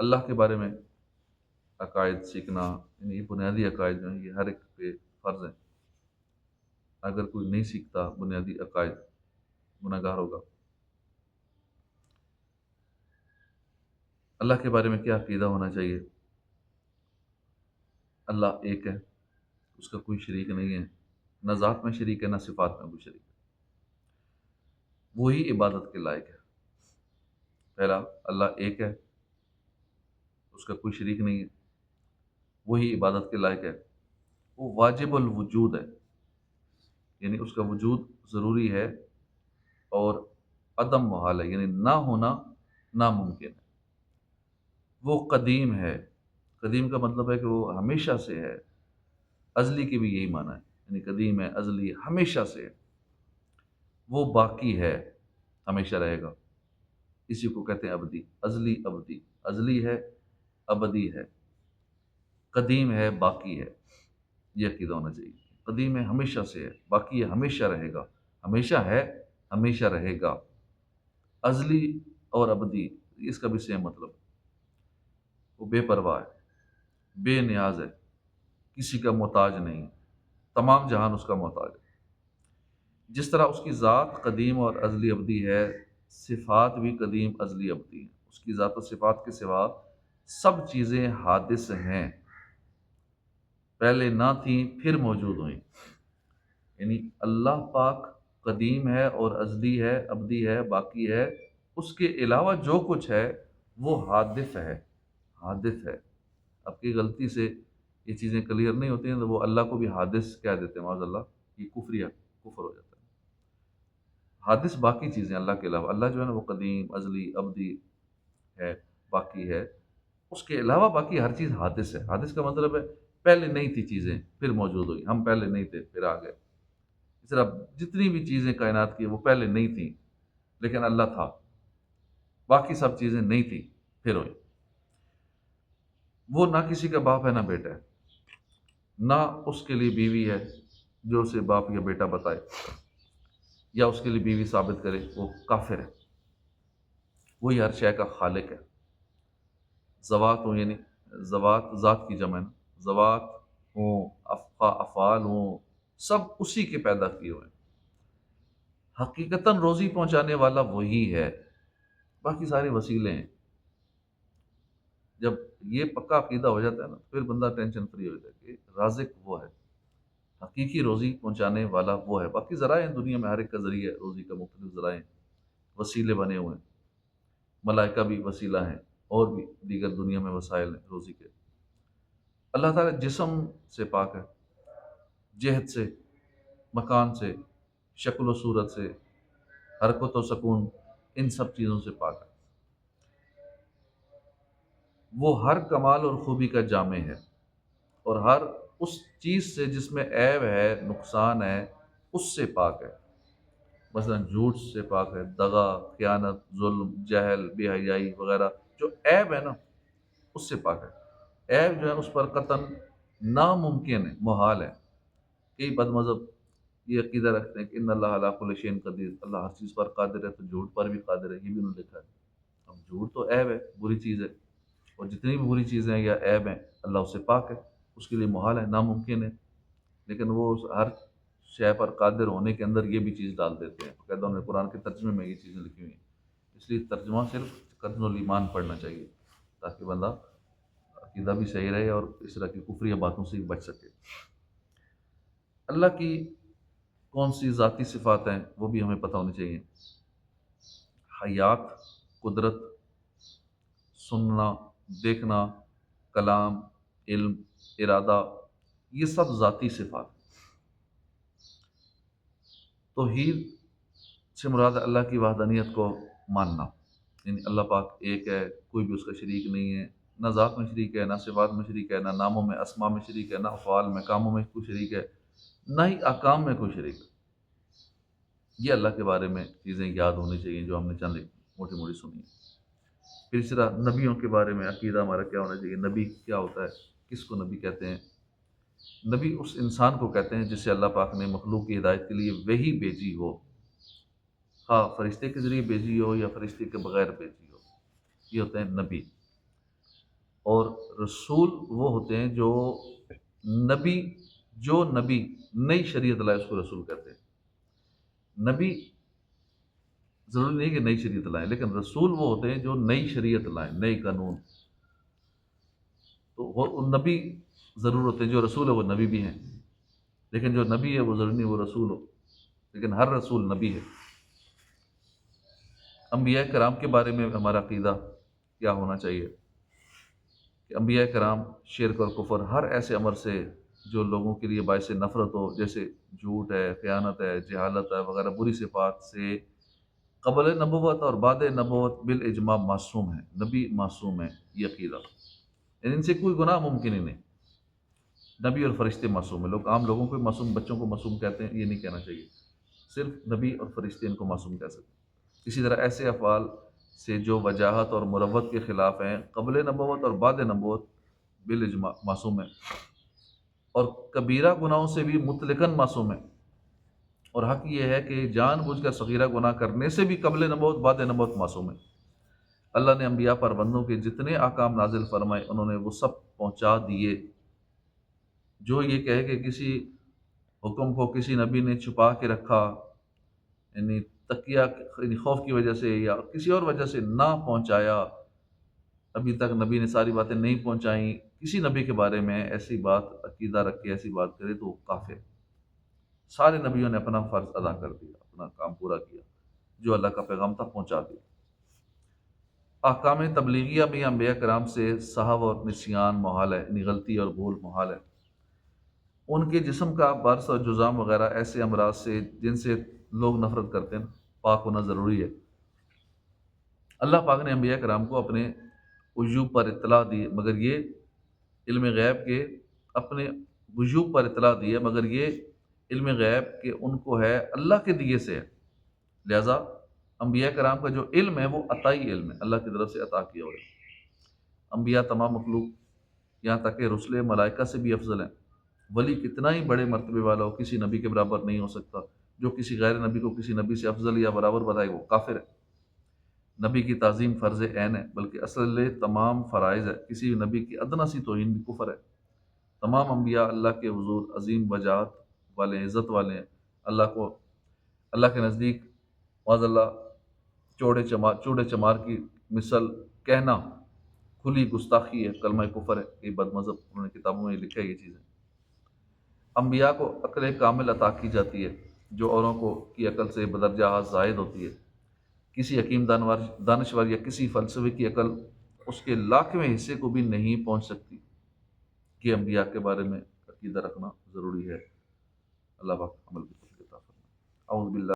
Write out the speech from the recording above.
اللہ کے بارے میں عقائد سیکھنا، یعنی یہ بنیادی عقائد جو ہیں یہ ہر ایک پہ فرض ہیں۔ اگر کوئی نہیں سیکھتا بنیادی عقائد گناہ گار ہوگا۔ اللہ کے بارے میں کیا عقیدہ ہونا چاہیے؟ اللہ ایک ہے، اس کا کوئی شریک نہیں ہے، نہ ذات میں شریک ہے نہ صفات میں کوئی شریک ہے، وہی عبادت کے لائق ہے۔ پہلا، اللہ ایک ہے، اس کا کوئی شریک نہیں ہے، وہی عبادت کے لائق ہے، وہ واجب الوجود ہے، یعنی اس کا وجود ضروری ہے اور عدم محال ہے، یعنی نہ ہونا ناممکن ہے۔ وہ قدیم ہے، قدیم کا مطلب ہے کہ وہ ہمیشہ سے ہے، ازلی کی بھی یہی معنی ہے، یعنی قدیم ہے، ازلی، ہمیشہ سے ہے۔ وہ باقی ہے، ہمیشہ رہے گا، اسی کو کہتے ہیں ابدی، ازلی ابدی، ازلی ہے، ابدی ہے، قدیم ہے، باقی ہے، یہ عقیدہ ہونا چاہیے۔ قدیم ہے، ہمیشہ سے ہے، باقی ہے، ہمیشہ رہے گا، ہمیشہ ہے، ہمیشہ رہے گا، ازلی اور ابدی، اس کا بھی سیم مطلب ہے۔ وہ بے پرواہ ہے، بے نیاز ہے، کسی کا محتاج نہیں، تمام جہان اس کا محتاج ہے۔ جس طرح اس کی ذات قدیم اور ازلی ابدی ہے، صفات بھی قدیم ازلی ابدی ہیں۔ اس کی ذات و صفات کے سوا سب چیزیں حادث ہیں، پہلے نہ تھیں پھر موجود ہوئیں، یعنی اللہ پاک قدیم ہے اور ازلی ہے، ابدی ہے، باقی ہے، اس کے علاوہ جو کچھ ہے وہ حادث ہے، حادث ہے۔ اب کی غلطی سے یہ چیزیں کلیئر نہیں ہوتی ہیں تو وہ اللہ کو بھی حادث کہہ دیتے ہیں، معاذ اللہ، یہ کفر ہو جاتا ہے۔ حادث باقی چیزیں اللہ کے علاوہ، اللہ جو ہے نا وہ قدیم، ازلی، ابدی ہے، باقی ہے، اس کے علاوہ باقی ہر چیز حادث ہے۔ حادث کا مطلب ہے پہلے نہیں تھی چیزیں پھر موجود ہوئی، ہم پہلے نہیں تھے پھر آ گئے۔ اس طرح جتنی بھی چیزیں کائنات کی وہ پہلے نہیں تھیں لیکن اللہ تھا، باقی سب چیزیں نہیں تھیں پھر ہوئی۔ وہ نہ کسی کا باپ ہے نہ بیٹا ہے، نہ اس کے لیے بیوی ہے جو اسے باپ یا بیٹا بتائے یا اس کے لیے بیوی ثابت کرے، وہ کافر ہے۔ وہی ہر شے کا خالق ہے۔ زوات ہوں، یعنی زوات ذات کی جمع ہے نا، زوات ہوں، افعال ہوں، سب اسی کے پیدا کیے ہوئے ہیں۔ حقیقتاً روزی پہنچانے والا وہی ہے، باقی سارے وسیلے ہیں۔ جب یہ پکا عقیدہ ہو جاتا ہے نا پھر بندہ ٹینشن فری ہو جاتا ہے کہ رازق وہ ہے، حقیقی روزی پہنچانے والا وہ ہے۔ باقی ذرائع ہیں دنیا میں، ہر ایک کا ذریعہ ہے روزی کا، مختلف ذرائع ہیں، وسیلے بنے ہوئے ہیں، ملائکہ بھی وسیلہ ہیں اور بھی دیگر دنیا میں وسائل ہیں روزی کے۔ اللہ تعالیٰ جسم سے پاک ہے، جہد سے، مکان سے، شکل و صورت سے، حرکت و سکون، ان سب چیزوں سے پاک ہے۔ وہ ہر کمال اور خوبی کا جامع ہے اور ہر اس چیز سے جس میں عیب ہے، نقصان ہے، اس سے پاک ہے۔ مثلا جھوٹ سے پاک ہے، دغا، خیانت، ظلم، جہل، بے حیائی وغیرہ جو عیب ہے نا اس سے پاک ہے۔ عیب جو ہے اس پر قطعاً ناممکن ہے، محال ہے۔ کئی بد مذہب یہ عقیدہ رکھتے ہیں کہ ان اللہ علی کل شیء قدیر، اللہ ہر چیز پر قادر ہے، تو جھوٹ پر بھی قادر ہے، یہ بھی انہوں نے لکھا ہے۔ اب جھوٹ تو عیب ہے، بری چیز ہے، اور جتنی بھی بری چیزیں یا عیب ہیں اللہ اس سے پاک ہے، اس کے لیے محال ہے، ناممکن ہے، لیکن وہ ہر شے پر قادر ہونے کے اندر یہ بھی چیز ڈال دیتے ہیں۔ باقاعدہ انہوں نے قرآن کے ترجمے میں یہ چیزیں لکھی ہوئی ہیں، اس لیے ترجمہ صرف کنز الایمان پڑھنا چاہیے تاکہ بندہ عقیدہ بھی صحیح رہے اور اس طرح کی کفریہ باتوں سے بھی بچ سکے۔ اللہ کی کون سی ذاتی صفات ہیں وہ بھی ہمیں پتہ ہونی چاہیے۔ حیات، قدرت، سننا، دیکھنا، کلام، علم، ارادہ، یہ سب ذاتی صفات۔ توحید سے مراد اللہ کی وحدانیت کو ماننا، یعنی اللہ پاک ایک ہے، کوئی بھی اس کا شریک نہیں ہے، نہ ذات میں شریک ہے، نہ صفات میں شریک ہے، نہ ناموں میں، اسماء میں شریک ہے، نہ افعال میں، کاموں میں کوئی شریک ہے، نہ ہی احکام میں کوئی شریک ہے۔ یہ اللہ کے بارے میں چیزیں یاد ہونی چاہیے جو ہم نے چند موٹی موٹی سنی ہیں۔ پھر اس طرح نبیوں کے بارے میں عقیدہ ہمارا کیا ہونا چاہیے، نبی کیا ہوتا ہے، کس کو نبی کہتے ہیں؟ نبی اس انسان کو کہتے ہیں جسے اللہ پاک نے مخلوق کی ہدایت کے لیے وحی بھیجی ہو، خواہ فرشتے کے ذریعے بھیجی ہو یا فرشتے کے بغیر بھیجی ہو، یہ ہوتے ہیں نبی۔ اور رسول وہ ہوتے ہیں نبی جو نبی نئی شریعت لائے اس کو رسول کہتے ہیں۔ نبی ضروری نہیں کہ نئی شریعت لائیں، لیکن رسول وہ ہوتے ہیں جو نئی شریعت لائیں، نئی قانون۔ تو وہ نبی ضرور ہوتے ہیں، جو رسول ہے وہ نبی بھی ہیں، لیکن جو نبی ہے وہ ضروری نہیں وہ رسول ہو، لیکن ہر رسول نبی ہے۔ انبیاء کرام کے بارے میں ہمارا عقیدہ کیا ہونا چاہیے کہ انبیاء کرام شرک اور کفر ہر ایسے عمل سے جو لوگوں کے لیے باعث نفرت ہو، جیسے جھوٹ ہے، خیانت ہے، جہالت ہے وغیرہ بری صفات سے قبل نبوت اور بعد نبوت بالاجماع معصوم ہے، نبی معصوم ہے، یہ عقیدہ، یعنی ان سے کوئی گناہ ممکن ہی نہیں۔ نبی اور فرشتے معصوم ہیں، لوگ عام لوگوں کو معصوم، بچوں کو معصوم کہتے ہیں، یہ نہیں کہنا چاہیے، صرف نبی اور فرشتے ان کو معصوم کہہ سکتے ہیں۔ اسی طرح ایسے افعال سے جو وجاہت اور مروت کے خلاف ہیں قبل نبوت اور بعد نبوت بالاجماع معصوم ہے، اور کبیرہ گناہوں سے بھی مطلقاً معصوم ہے، اور حق یہ ہے کہ جان بوجھ کر صغیرہ گناہ کرنے سے بھی قبل نبوت بعد نبوت معصوم ہے۔ اللہ نے انبیاء پر بندوں کے جتنے احکام نازل فرمائے انہوں نے وہ سب پہنچا دیے۔ جو یہ کہے کہ کسی حکم کو کسی نبی نے چھپا کے رکھا، یعنی تقیہ یعنی خوف کی وجہ سے یا کسی اور وجہ سے نہ پہنچایا، ابھی تک نبی نے ساری باتیں نہیں پہنچائیں، کسی نبی کے بارے میں ایسی بات عقیدہ رکھ کے ایسی بات کرے تو وہ کافر ہے۔ سارے نبیوں نے اپنا فرض ادا کر دیا، اپنا کام پورا کیا، جو اللہ کا پیغام تک پہنچا دیا۔ احکام تبلیغیہ میں انبیاء کرام سے سہو اور نسیان محال ہے، یعنی غلطی اور بھول محال ہے۔ ان کے جسم کا برس اور جزام وغیرہ ایسے امراض سے جن سے لوگ نفرت کرتے ہیں پاک ہونا ضروری ہے۔ اللہ پاک نے انبیاء کرام کو اپنے وجوب پر اطلاع دی، مگر یہ علم غیب کے اپنے وجوب پر اطلاع دی ہے، مگر یہ علم غیب کہ ان کو ہے اللہ کے دیے سے ہے۔ لہذا انبیاء کرام کا جو علم ہے وہ عطائی علم ہے، اللہ کی طرف سے عطا کیا ہوا ہے۔ انبیاء تمام مخلوق یہاں تک کہ رسل ملائکہ سے بھی افضل ہیں۔ ولی کتنا ہی بڑے مرتبے والا ہو کسی نبی کے برابر نہیں ہو سکتا۔ جو کسی غیر نبی کو کسی نبی سے افضل یا برابر بتائے وہ کافر ہے۔ نبی کی تعظیم فرض عین ہے، بلکہ اصل تمام فرائض ہے، کسی نبی کی ادنا سی توہین بھی کفر ہے۔ تمام انبیاء اللہ کے حضور عظیم وجاہت والے ہیں، عزت والے ہیں۔ اللہ کے نزدیک معاذ اللہ چوڑے چمار کی مثل کہنا کھلی گستاخی ہے، کلمہ کفر ہے، یہ بد مذہب انہوں نے کتابوں میں لکھا ہے یہ چیزیں۔ انبیاء کو عقل کامل عطا کی جاتی ہے جو اوروں کی عقل سے بدرجہ زائد ہوتی ہے۔ کسی حکیم دانشور یا کسی فلسفے کی عقل اس کے لاکھویں حصے کو بھی نہیں پہنچ سکتی۔ کہ انبیاء کے بارے میں عقیدہ رکھنا ضروری ہے۔ اللہ پاک عمل کی توفیق عطا فرمائے۔ اعوذ باللہ